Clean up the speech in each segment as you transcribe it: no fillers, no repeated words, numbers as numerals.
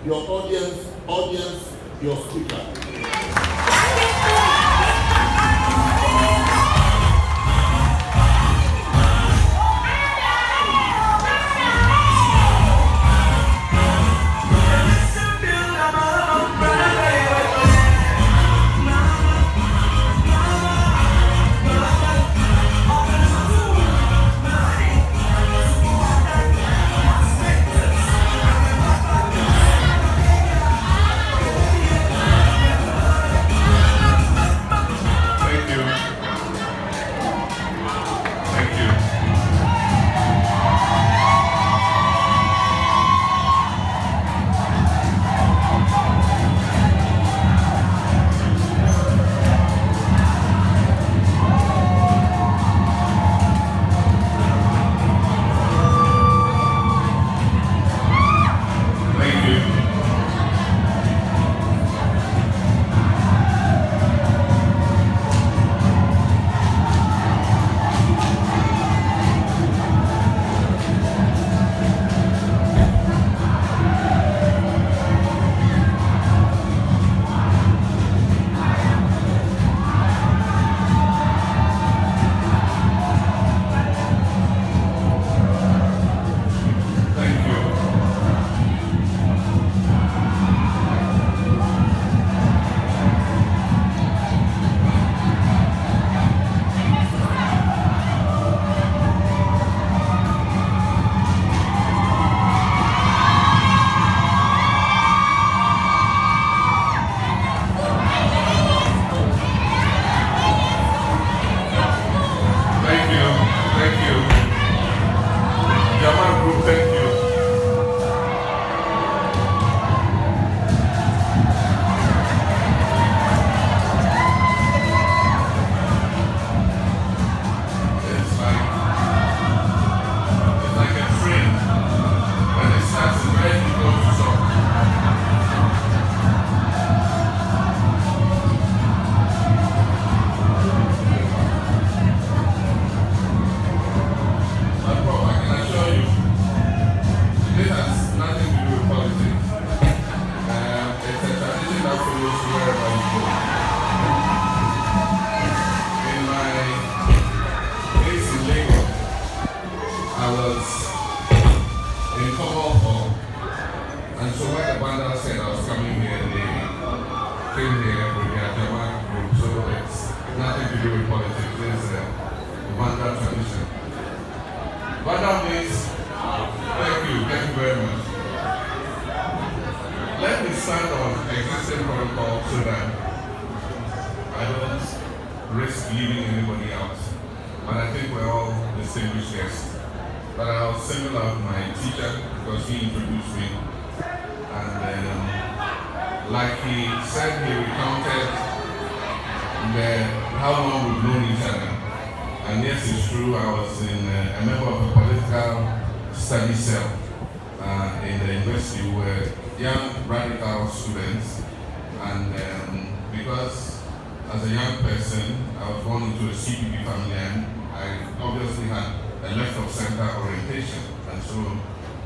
your audience, your speaker.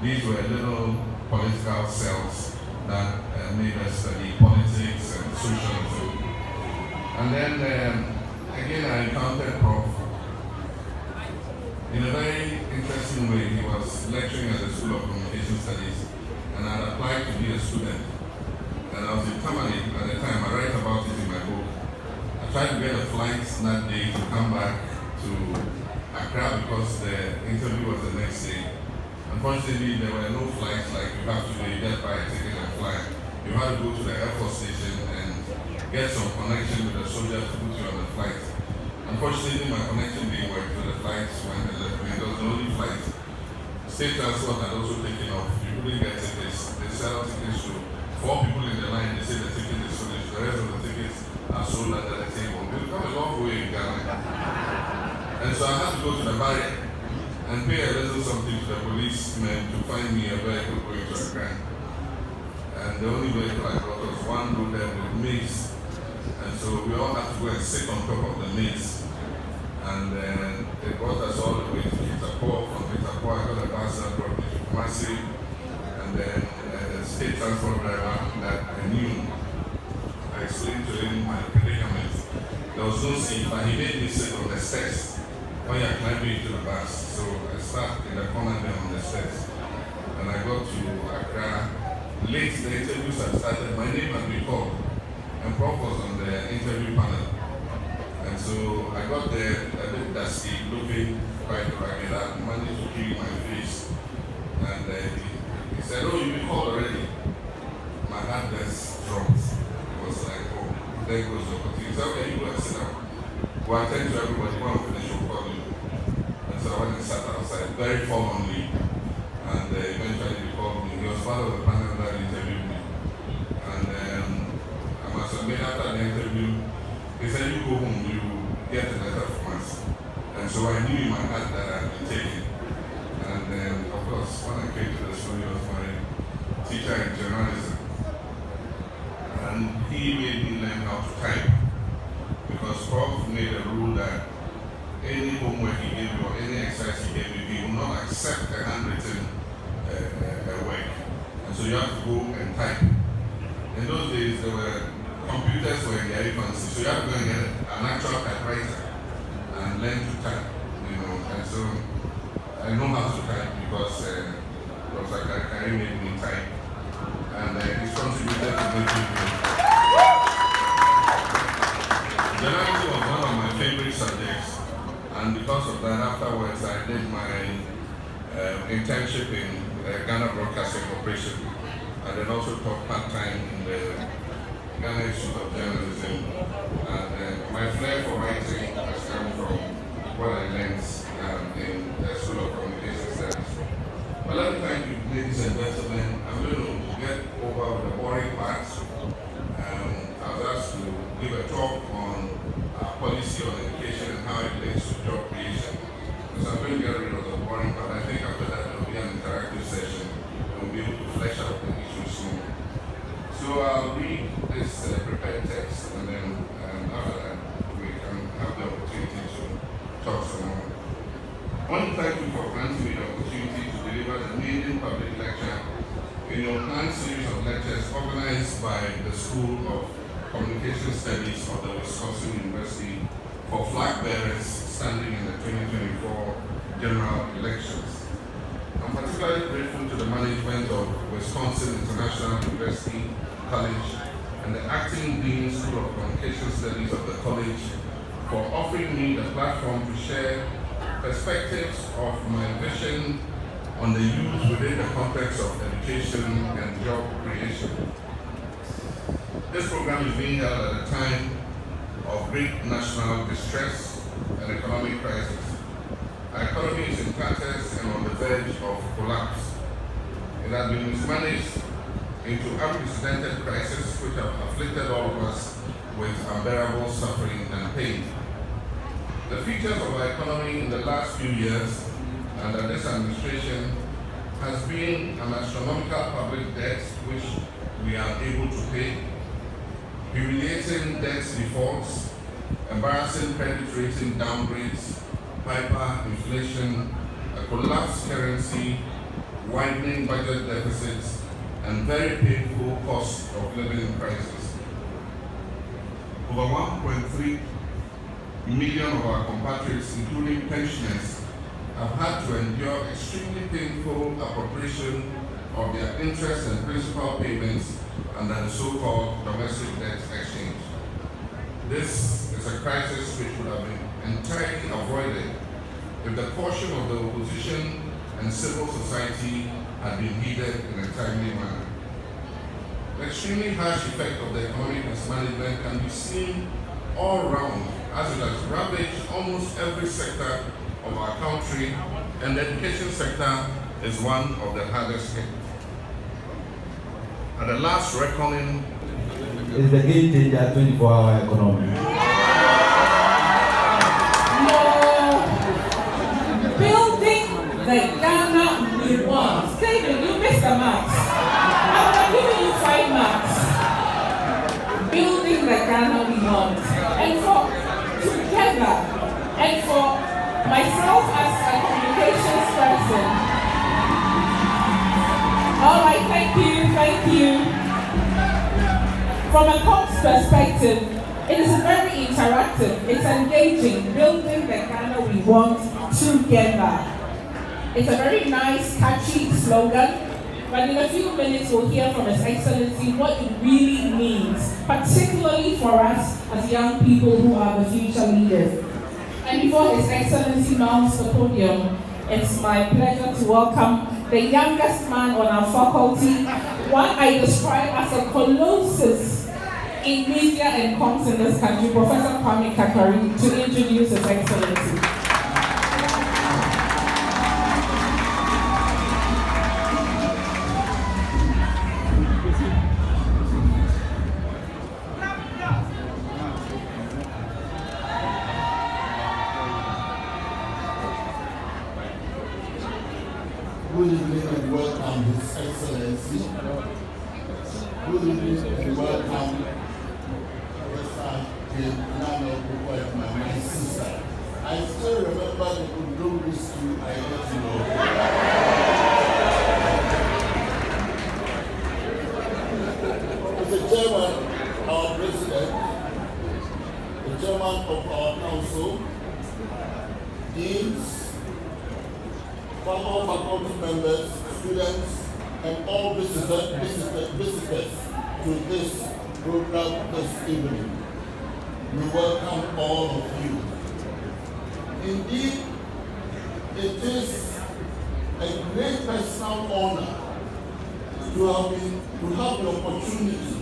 These were little political cells that made us study politics and socialism. And then again I encountered Prof. In a very interesting way. He was lecturing at the School of Communication Studies, and I had applied to be a student. And I was in Tamale at the time. I write about it in my book. I tried to get a flight that day to come back to Accra because the interview was the next day. Unfortunately, there were no flights like you have today. You just buy a ticket and fly. You had to go to the Air Force station and get some connection with the soldiers to put you on the flight. Unfortunately, my connection didn't work, so the flights went and left me. It was the only flight. State transport had also taken off. You couldn't get tickets. They sell tickets to 4 people in the line. They say the ticket is finished. The rest of the tickets are sold under the table. We've come a long way in Ghana. And so I had to go to the barrier and pay a little something to the policemen to find me a vehicle going to Accra. And the only vehicle I got was one loaded with maize. And so we all had to go and sit on top of the maize. And then they brought us all the way to Kitapor. From Kitapor, I got a bus that brought me to Kumasi. And then state transport driver that I knew. I explained to him my predicament. There was no seat, but he made me sit on the steps when you're climbing into the bus. So I sat in the corner there on the steps. And I got to Accra. Late, the interviews had started. My name had been called. And Prof was on the interview panel. And so I got there a bit dusty, looking quite ragged. I managed to clean my face. And he said, "Oh, you've been called already." My heart just dropped. It was like, oh, there goes the opportunity. He said, "Okay, you go and sit down. We'll attend to everybody. When we finish, we'll call you." And so I went and sat outside, very forlornly. And eventually he called me. He was part of the panel that interviewed me. And I must admit, after the interview, he said, "You go home, you get a letter from us." And so I knew in my heart that I had been taken. And then, of course, when I came to the school, he was my teacher in journalism. And he made me learn how to type. Because Prof made a rule that any homework he gave you or any exercise he gave you, he will not accept a handwritten work. And so you have to go and type. In those days, computers were in their infancy, so you have to go and get an actual typewriter and learn to type, And so I know how to type because Dr. Kakari made me type, and he's contributed to making me. Journalism was one of my favorite subjects, and because of that, afterwards I did my internship in Ghana Broadcasting Corporation, and then also taught part-time in the Ghana Institute of Journalism. And my flair for writing has come from what I learned in the School of Communication Studies. But let me thank you, ladies and gentlemen. I'm going to get over the boring parts. I was asked to give a talk on our policy on education and how it relates to job creation. So I'm going to get rid of the boring part. I think after that there will be an interactive session and we'll be able to flesh out the issue soon. So I'll read this prepared text, and then after that we can have the opportunity to talk some more. I want to thank you for granting me the opportunity to deliver the maiden public lecture in your planned series of lectures organized by the School of Communication Studies of the Wisconsin University for flag bearers standing in the 2024 general elections. I'm particularly grateful to the management of Wisconsin International University College and the acting Dean School of Communication Studies of the college for offering me the platform to share perspectives of my vision on the youth within the context of education and job creation. This program is being held at a time of great national distress and economic crisis. Our economy is in tatters and on the verge of collapse. It has been mismanaged into unprecedented crises which have afflicted all of us with unbearable suffering and pain. The features of our economy in the last few years under this administration has been an astronomical public debt which we are able to pay, humiliating debt defaults, embarrassing credit rating downgrades, hyperinflation, a collapsed currency, widening budget deficits, and very painful cost of living crisis. Over 1.3 million of our compatriots, including pensioners, have had to endure extremely painful appropriation of their interest and principal payments under the so-called domestic debt exchange. This is a crisis which would have been entirely avoided if the caution of the opposition and civil society had been heeded in a timely manner. The extremely harsh effect of the economic mismanagement can be seen all around as it has ravaged almost every sector of our country, and the education sector is one of the hardest hit. At the last reckoning, is the game changer 24-hour economy. Building the Ghana we want. Stephen, you missed the marks. I'm giving you 5 marks. Building the Ghana we want. And for together, and for myself as a communications person, all right, thank you. From a course perspective, it is very interactive, it's engaging, building the Ghana we want together. It's a very nice, catchy slogan, but in a few minutes we'll hear from His Excellency what it really means, particularly for us as young people who are the future leaders. And before His Excellency mounts the podium, it's my pleasure to welcome the youngest man on our faculty, one I describe as a colossus in media and comms in this country, Professor Kwame Kakari, to introduce His Excellency. Good evening and welcome, His Excellency. Good evening and welcome, Professor my sister. I still remember the Udom whiskey I got to know. Mr. Chairman, our President, the Chairman of our Council, Deans, all faculty members, students, and all visitors to this program this evening. We welcome all of you. Indeed, it is a great personal honor to have the opportunity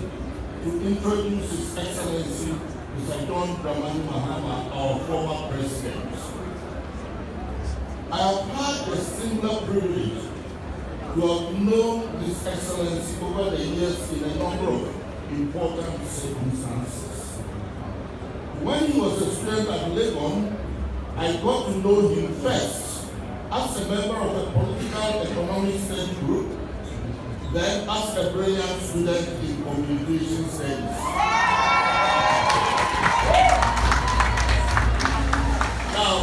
to introduce His Excellency Mr. John Dramani Mahama, our former president. I have had the singular privilege to have known His Excellency over the years in a number of important circumstances. When he was a student at Legon, I got to know him first as a member of a political economic study group, then as a brilliant student in communication studies. Now,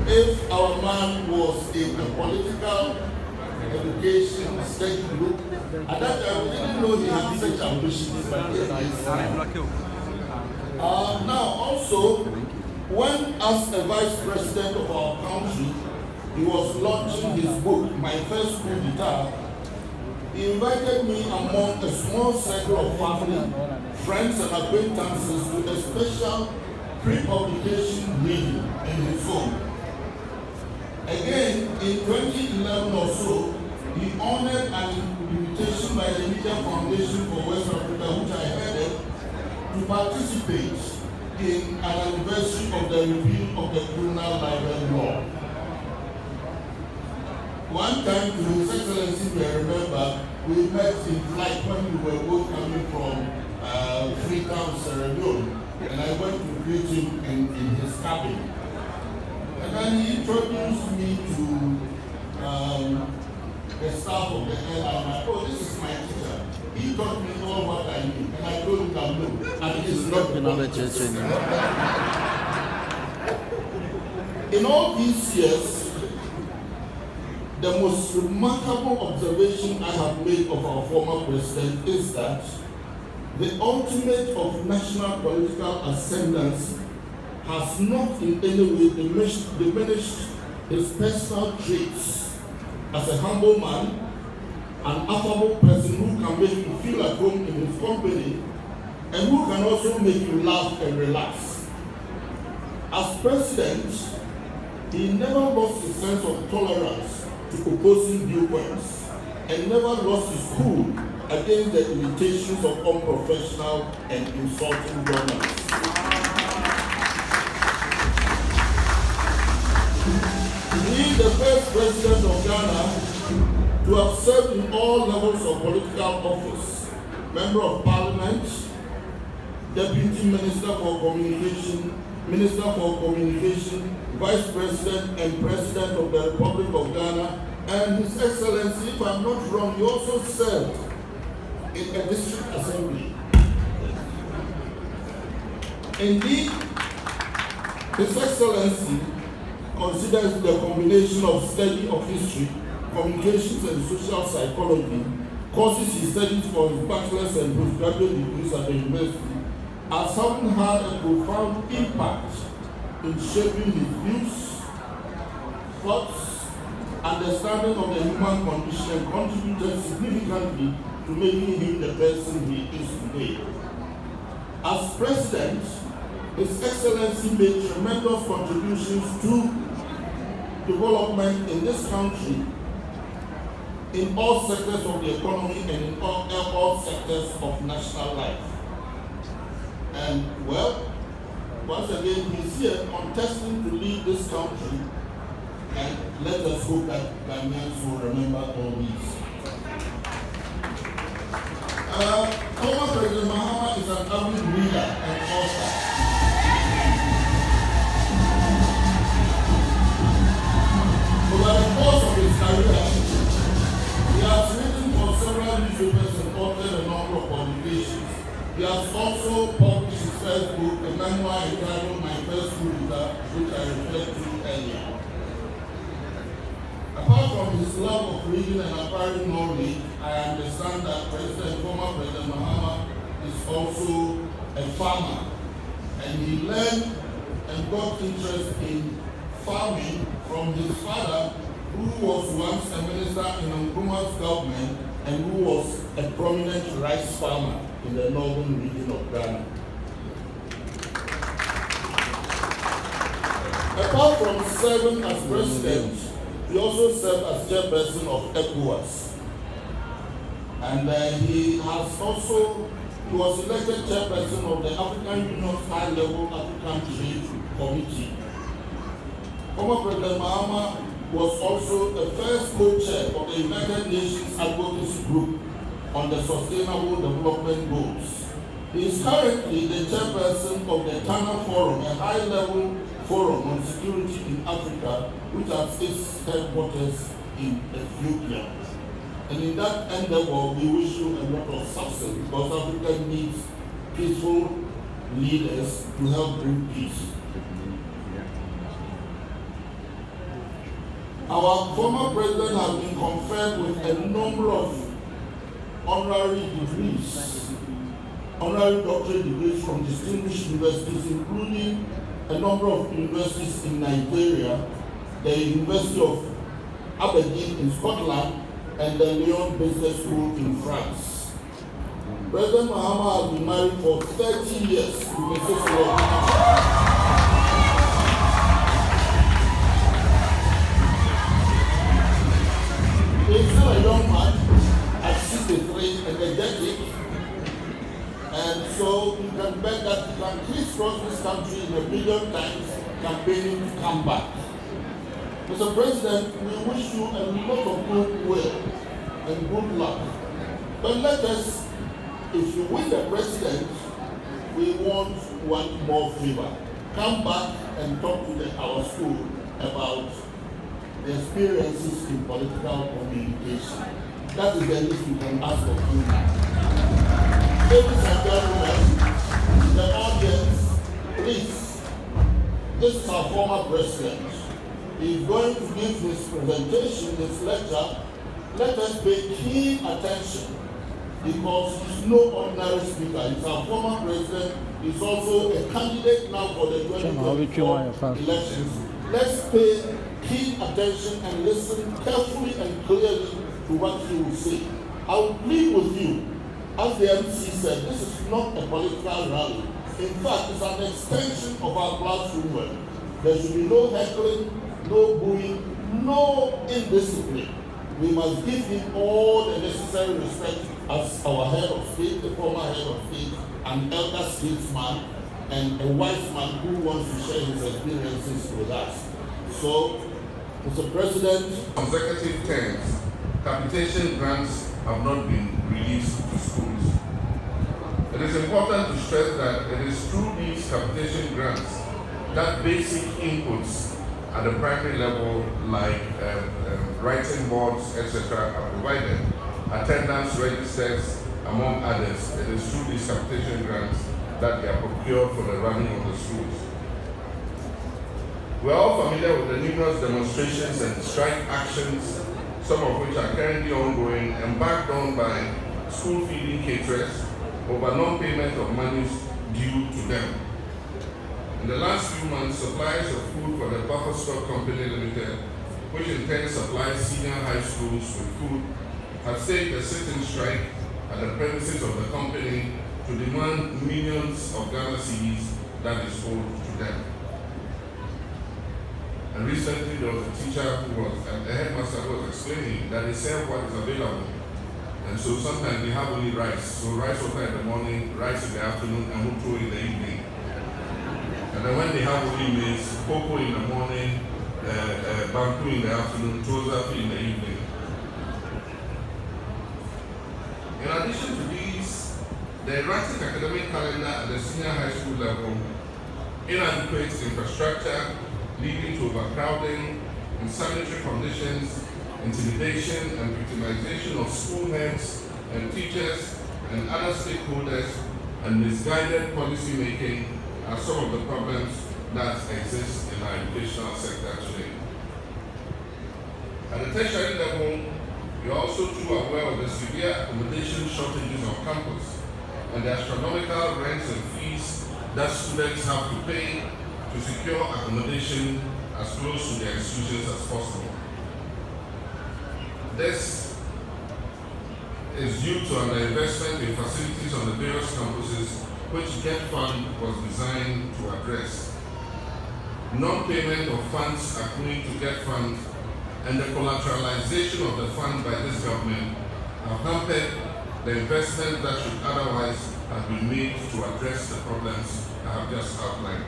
if our man was in a political education study group, at that time we didn't know he had such ambitions. Now also, when as a vice president of our country, he was launching his book, My First Coup d'Etat, he invited me among a small circle of family, friends and acquaintances to a special pre-publication meeting in his home. Again, in 2011 or so, he honored an invitation by the Media Foundation for West Africa, which I headed, to participate in an anniversary of the repeal of the criminal libel law. One time, to His Excellency, we remember, we met in flight when we were both coming from Freetown, Sierra Leone, and I went to greet him in his cabin. And then he introduced me to the staff of the airline. Oh, this is my teacher. He taught me all what I knew. And I told him that no, and it's not another church anymore. In all these years, the most remarkable observation I have made of our former president is that the ultimate of national political ascendance has not in any way diminished his personal traits as a humble man, an affable person who can make you feel at home in his company, and who can also make you laugh and relax. As president, he never lost his sense of tolerance to opposing viewpoints, and never lost his cool against the imitations of unprofessional and insulting journalists. He is the first president of Ghana to have served in all levels of political office, Member of Parliament, Deputy Minister for Communication, Vice President and President of the Republic of Ghana, and His Excellency, if I'm not wrong, he also served in a district assembly. Indeed, His Excellency considers the combination of study of history, communications and social psychology courses he studied for his bachelor's and postgraduate degrees at the university as having had a profound impact in shaping his views, thoughts, understanding of the human condition, and contributed significantly to making him the person he is today. As president, His Excellency made tremendous contributions to development in this country in all sectors of the economy and in all sectors of national life. And well, once again, he's here contesting to lead this country, and let us hope that Ghanaians will remember all these. Former President Mahama is an avid reader and author. Over the course of his career, he has written for several newspapers and authored a number of publications. He has also published his first book, a memoir entitled My First School Leader, which I referred to earlier. Apart from his love of reading and acquiring knowledge, I understand that former President Mahama is also a farmer, and he learned and got interest in farming from his father, who was once a minister in Nkrumah's government and who was a prominent rice farmer in the northern region of Ghana. Apart from serving as president, he also served as chairperson of ECOWAS. And he was elected chairperson of the African Union's high-level African Trade Committee. Former President Mahama was also the first co-chair of the United Nations Advocacy Group on the Sustainable Development Goals. He is currently the chairperson of the Tana Forum, a high-level forum on security in Africa, which has its headquarters in Ethiopia. And in that endeavor, we wish you a lot of success, because Africa needs peaceful leaders to help bring peace. Our former president has been conferred with a number of honorary degrees, honorary doctorate degrees from distinguished universities, including a number of universities in Nigeria, the University of Aberdeen in Scotland, and the Lyon Business School in France. President Mahama has been married for 30 years to Mrs. Lord. He's still a young man at 63, energetic, and so you can bet that he can crisscross this country in a million times campaigning to come back. Mr. President, we wish you a lot of goodwill and good luck. But let us, if you win the president, we want one more favor. Come back and talk to our school about the experiences in political communication. That is the least we can ask of you now. Ladies and gentlemen, the audience, please, this is our former president. He is going to give his presentation, his lecture. Let us pay keen attention, because he's no ordinary speaker. He's our former president. He's also a candidate now for the 2024 elections. Let's pay keen attention and listen carefully and clearly to what he will say. I will plead with you, as the MC said, this is not a political rally. In fact, it's an extension of our classroom work. There should be no heckling, no booing, no indiscipline. We must give him all the necessary respect as our head of state, the former head of state, an elder statesman, and a wise man who wants to share his experiences with us. So, Mr. President, consecutive terms, capitation grants have not been released to schools. It is important to stress that it is through these capitation grants that basic inputs at the primary level, like writing boards, etc., are provided. Attendance registers, among others. It is through these capitation grants that they are procured for the running of the schools. We are all familiar with the numerous demonstrations and strike actions some of which are currently ongoing, embarked on by school feeding caterers over non-payment of monies due to them. In the last few months, suppliers of food for the Buffer Stock Company Limited, which in turn supplies senior high schools with food, have staged a sit-in strike at the premises of the company to demand millions of Ghana cedis that is owed to them. And recently there was a teacher who was, and the headmaster who was explaining that they sell what is available. And so sometimes they have only rice. So rice water in the morning, rice in the afternoon, and mutu in the evening. And then when they have only maize, cocoa in the morning, banku in the afternoon, toza in the evening. In addition to these, the erratic academic calendar at the senior high school level, inadequate infrastructure leading to overcrowding, unsanitary conditions, intimidation and victimization of school heads and teachers and other stakeholders, and misguided policy making are some of the problems that exist in our educational sector today. At the tertiary level, we are also too aware of the severe accommodation shortages on campus and the astronomical rents and fees that students have to pay to secure accommodation as close to their institutions as possible. This is due to underinvestment in facilities on the various campuses, which GET Fund was designed to address. Non-payment of funds accruing to GET Fund and the collateralization of the fund by this government have hampered the investment that should otherwise have been made to address the problems I have just outlined.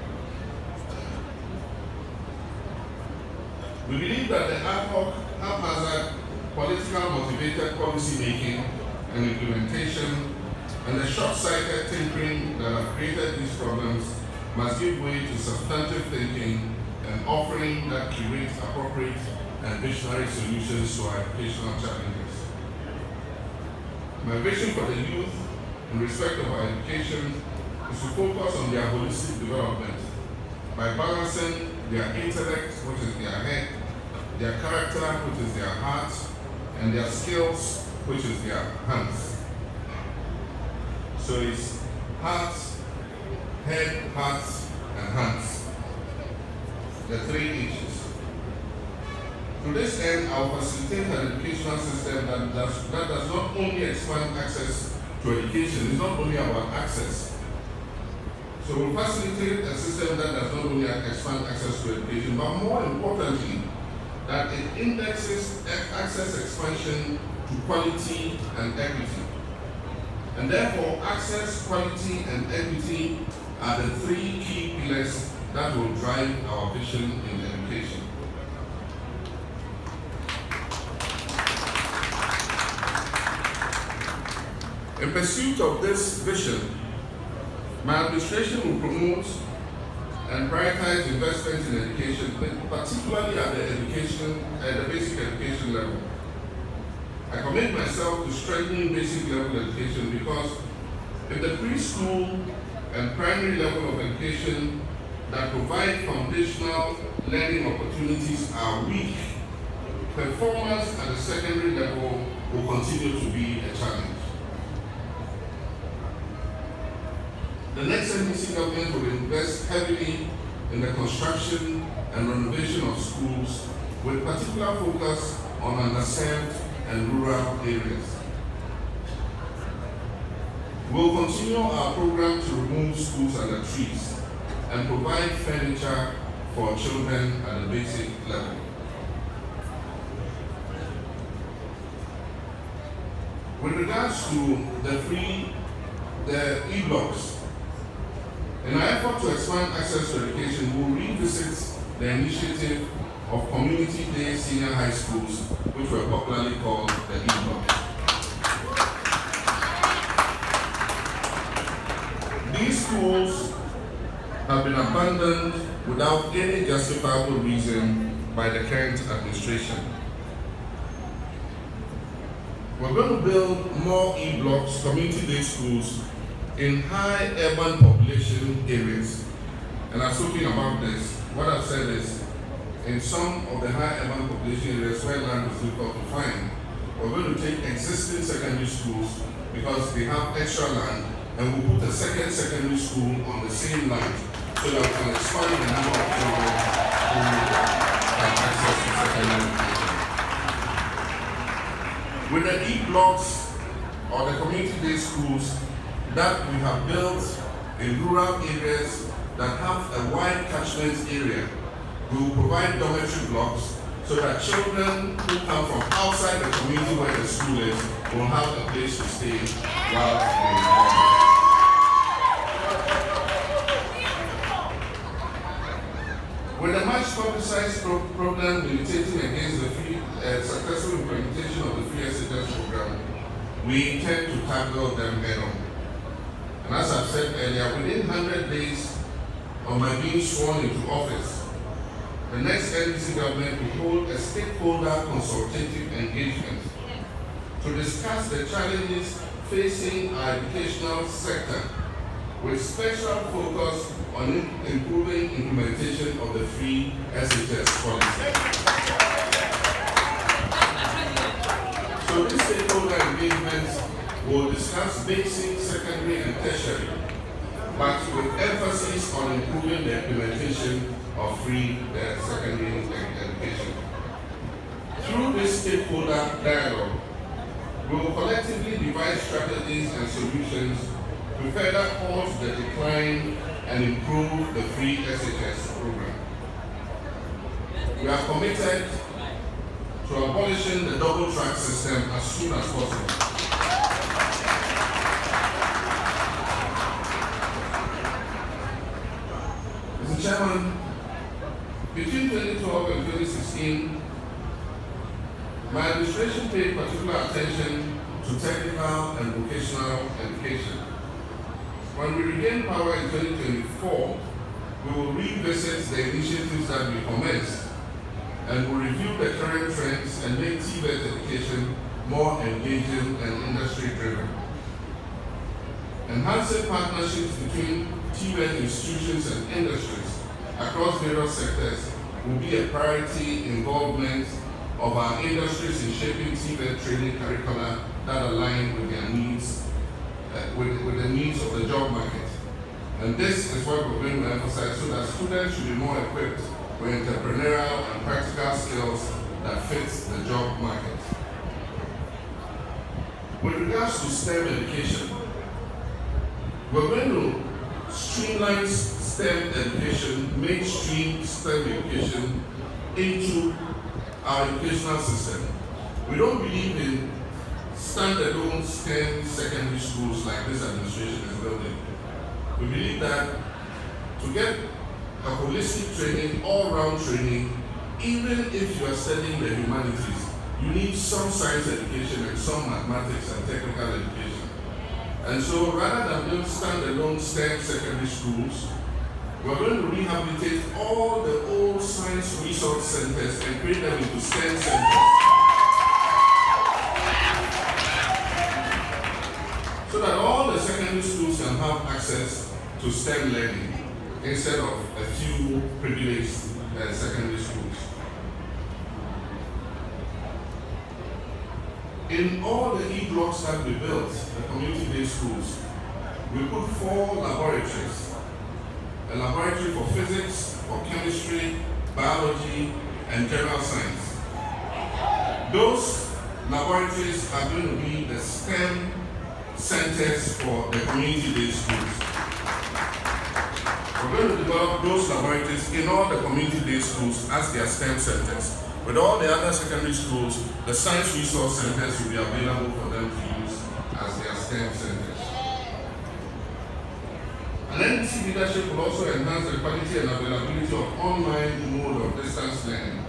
We believe that the ad hoc, haphazard, political motivated policy making and implementation and the short-sighted tinkering that have created these problems must give way to substantive thinking and offering that curate appropriate and visionary solutions to our educational challenges. My vision for the youth in respect of our education is to focus on their holistic development by balancing their intellect, which is their head, their character, which is their heart, and their skills, which is their hands. So it's heart, head, heart, and hands. The 3 H's. To this end, I will facilitate an educational system that does not only expand access to education, it's not only about access. So we'll facilitate a system that does not only expand access to education, but more importantly, that it indexes access expansion to quality and equity. And therefore, access, quality, and equity are the 3 key pillars that will drive our vision in education. In pursuit of this vision, my administration will promote and prioritize investment in education, particularly at the basic education level. I commit myself to strengthening basic level education because if the preschool and primary level of education that provide foundational learning opportunities are weak, performance at the secondary level will continue to be a challenge. The next NDC government will invest heavily in the construction and renovation of schools with particular focus on underserved and rural areas. We'll continue our program to remove schools under trees and provide furniture for children at the basic level. With regards to the e-blocks, in our effort to expand access to education, we'll revisit the initiative of community-day senior high schools, which were popularly called the e-blocks. These schools have been abandoned without any justifiable reason by the current administration. We're going to build more e-blocks, community-day schools, in high urban population areas. And I've spoken about this. What I've said is, in some of the high urban population areas where land is difficult to find, we're going to take existing secondary schools because they have extra land, and we'll put a second secondary school on the same land so that we can expand the number of children who have access to secondary education. With the E-blocks or the community-based schools that we have built in rural areas that have a wide catchment area, we will provide dormitory blocks so that children who come from outside the community where the school is will have a place to stay while they learn. With the much publicized problem militating against the successful implementation of the free SHS program, we intend to tackle them head on. And as I've said earlier, within 100 days of my being sworn into office, the next NDC government will hold a stakeholder consultative engagement to discuss the challenges facing our educational sector with special focus on improving implementation of the free SHS policy. So this stakeholder engagement will discuss basic, secondary and tertiary, but with emphasis on improving the implementation of free secondary education. Through this stakeholder dialogue, we will collectively devise strategies and solutions to further halt the decline and improve the free SHS program. We are committed to abolishing the double track system as soon as possible. Mr. Chairman, between 2012 and 2016, my administration paid particular attention to technical and vocational education. When we regain power in 2024, we will revisit the initiatives that we commenced and will review the current trends and make TVET education more engaging and industry-driven. Enhancing partnerships between TVET institutions and industries across various sectors will be a priority involvement of our industries in shaping TVET training curricula that align with their needs, with the needs of the job market. And this is what we're going to emphasize so that students should be more equipped with entrepreneurial and practical skills that fit the job market. With regards to STEM education, we're going to streamline STEM education, mainstream STEM education into our educational system. We don't believe in standalone STEM secondary schools like this administration is building. We believe that to get a holistic training, all-round training, even if you are studying the humanities, you need some science education and some mathematics and technical education. And so rather than build standalone STEM secondary schools, we're going to rehabilitate all the old science resource centers and create them into STEM centers. So that all the secondary schools can have access to STEM learning instead of a few privileged secondary schools. In all the E-blocks that we built, the community-based schools, we put 4 laboratories. A laboratory for physics, for chemistry, biology, and general science. Those laboratories are going to be the STEM centers for the community-based schools. We're going to develop those laboratories in all the community-based schools as their STEM centers. With all the other secondary schools, the science resource centers will be available for them to use as their STEM centers. And NDC leadership will also enhance the quality and availability of online mode of distance learning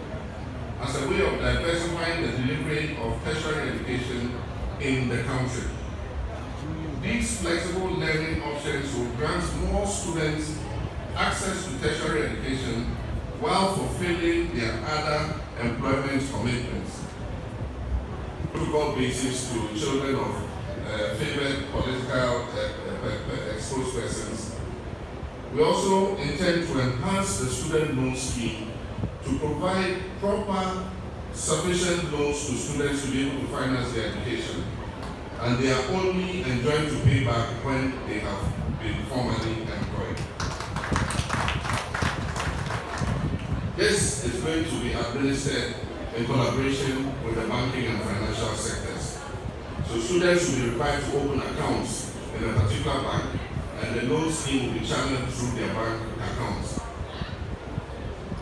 as a way of diversifying the delivery of tertiary education in the country. These flexible learning options will grant more students access to tertiary education while fulfilling their other employment commitments. Protocol basics to children of favored political exposed persons. We also intend to enhance the student loan scheme to to provide proper, sufficient loans to students to be able to finance their education. And they are only enjoined to pay back when they have been formally employed. This is going to be administered in collaboration with the banking and financial sectors. So students will be required to open accounts in a particular bank, and the loan scheme will be channeled through their bank accounts.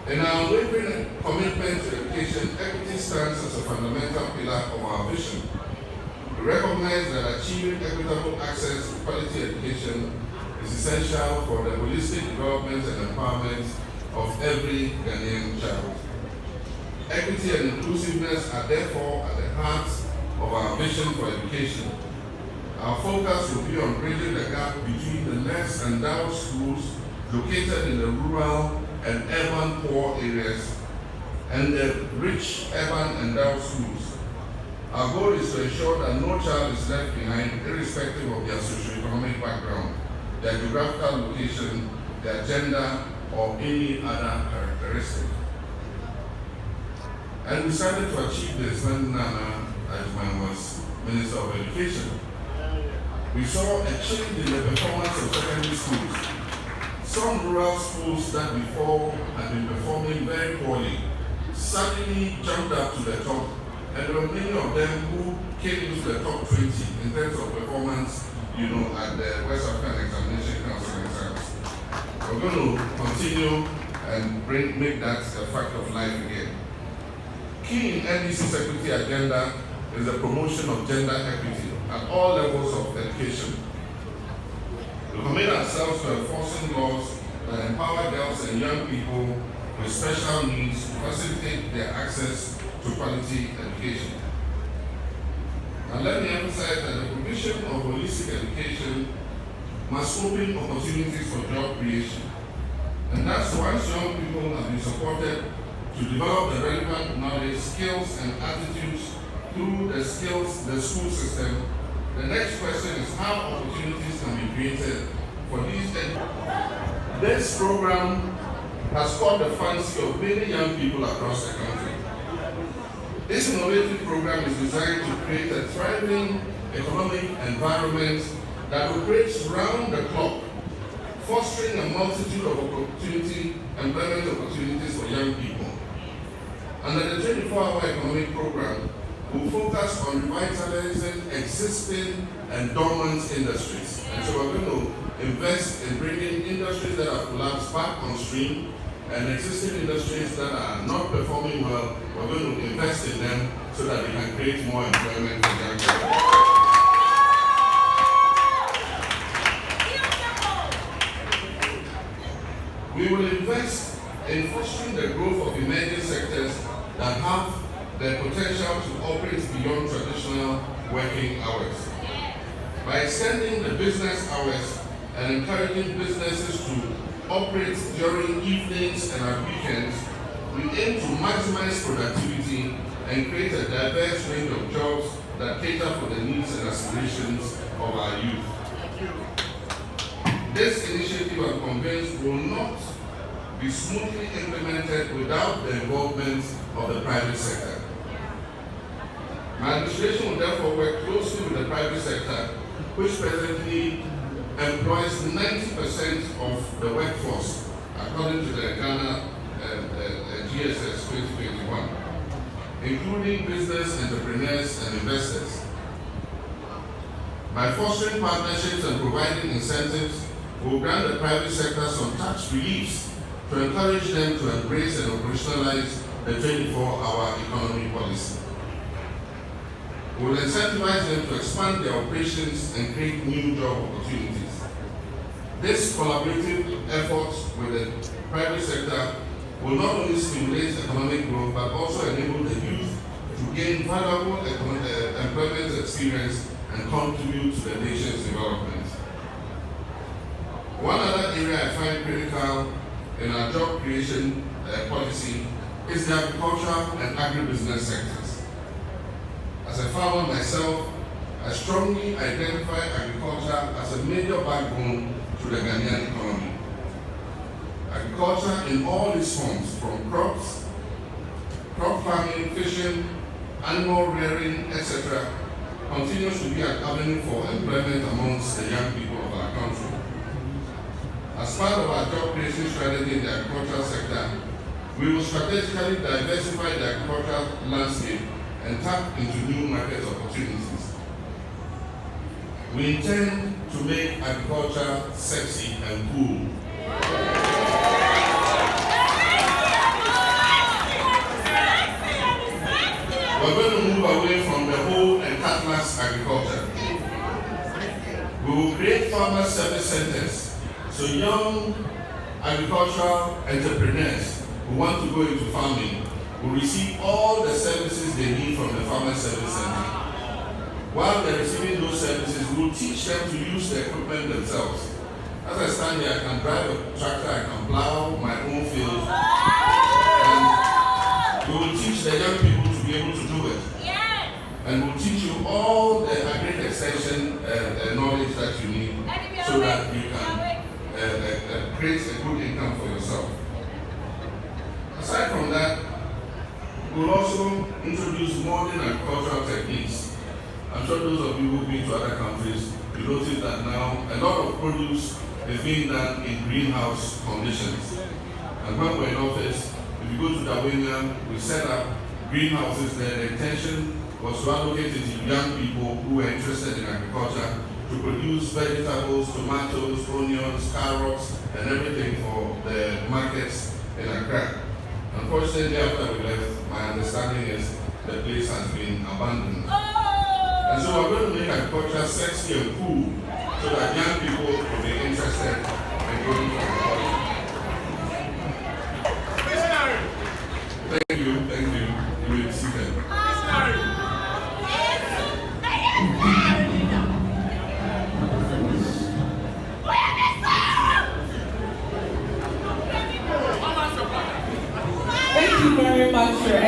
In our unwavering commitment to education, equity stands as a fundamental pillar of our vision. We recognize that achieving equitable access to quality education is essential for the holistic development and empowerment of every Ghanaian child. Equity and inclusiveness are therefore at the heart of our vision for education. Our focus will be on bridging the gap between the less endowed schools located in the rural and urban poor areas and the rich urban endowed schools. Our goal is to ensure that no child is left behind, irrespective of their socioeconomic background, their geographical location, their gender, or any other characteristic. And we started to achieve this when Nana Ajman was Minister of Education. We saw a change in the performance of secondary schools. Some rural schools that before had been performing very poorly suddenly jumped up to the top, and there were many of them who came into the top 20 in terms of performance, at the West African Examination Council exams. We're going to continue and make that a fact of life again. Key in NDC's equity agenda is the promotion of gender equity at all levels of education. We commit ourselves to enforcing laws that empower girls and young people with special needs to facilitate their access to quality education. And let me emphasize that the provision of holistic education must open opportunities for job creation. And that's once young people have been supported to develop the relevant knowledge, skills, and attitudes through the school system. The next question is how opportunities can be created for these. This program has caught the fancy of many young people across the country. This innovative program is designed to create a thriving economic environment that operates round the clock, fostering a multitude of employment opportunities for young people. Under the 24-hour economic program, we focus on revitalizing existing and dormant industries. And so we're going to invest in bringing industries that have collapsed back on stream, and existing industries that are not performing well, we're going to invest in them so that we can create more employment for young people. We will invest in fostering the growth of emerging sectors that have the potential to operate beyond traditional working hours. By extending the business hours and encouraging businesses to operate during evenings and on weekends, we aim to maximize productivity and create a diverse range of jobs that cater for the needs and aspirations of our youth. This initiative, I'm convinced, will not be smoothly implemented without the involvement of the private sector. My administration will therefore work closely with the private sector, which presently employs 90% of the workforce, according to the Ghana GSS 2021, including business entrepreneurs and investors. By fostering partnerships and providing incentives, we will grant the private sector some tax reliefs to encourage them to embrace and operationalize the 24-hour economy policy. We will incentivize them to expand their operations and create new job opportunities. This collaborative effort with the private sector will not only stimulate economic growth but also enable the youth to gain valuable employment experience and contribute to the nation's development. One other area I find critical in our job creation policy is the agricultural and agribusiness sectors. As a farmer myself, I strongly identify agriculture as a major backbone to the Ghanaian economy. Agriculture in all its forms, from crops crop farming, fishing, animal rearing, etc., continues to be an avenue for employment amongst the young people of our country. As part of our job creation strategy in the agricultural sector, we will strategically diversify the agricultural landscape and tap into new market opportunities. We intend to make agriculture sexy and cool. We're going to move away from the whole and cutlass agriculture. We will create farmer service centers so young agricultural entrepreneurs who want to go into farming will receive all the services they need from the farmer service center. While they're receiving those services, we'll teach them to use the equipment themselves. As I stand here, I can drive a tractor, I can plow my own field, and we will teach the young people to be able to do it. Yes. And we'll teach you all the agri extension knowledge that you need so that you can create a good income for yourself. Aside from that, we'll also introduce modern agricultural techniques. I'm sure those of you who've been to other countries, you notice that now a lot of produce is being done in greenhouse conditions. And when we're in office, if you go to Darwinian, we set up greenhouses there. The intention was to allocate it to young people who were interested in agriculture to produce vegetables, tomatoes, onions, carrots, and everything for the markets in Accra. Unfortunately, after we left, my understanding is the place has been abandoned. And so we're going to make agriculture sexy and cool so that young people will be interested in going into agriculture. Thank you. You will be seated. Thank you very much, sir.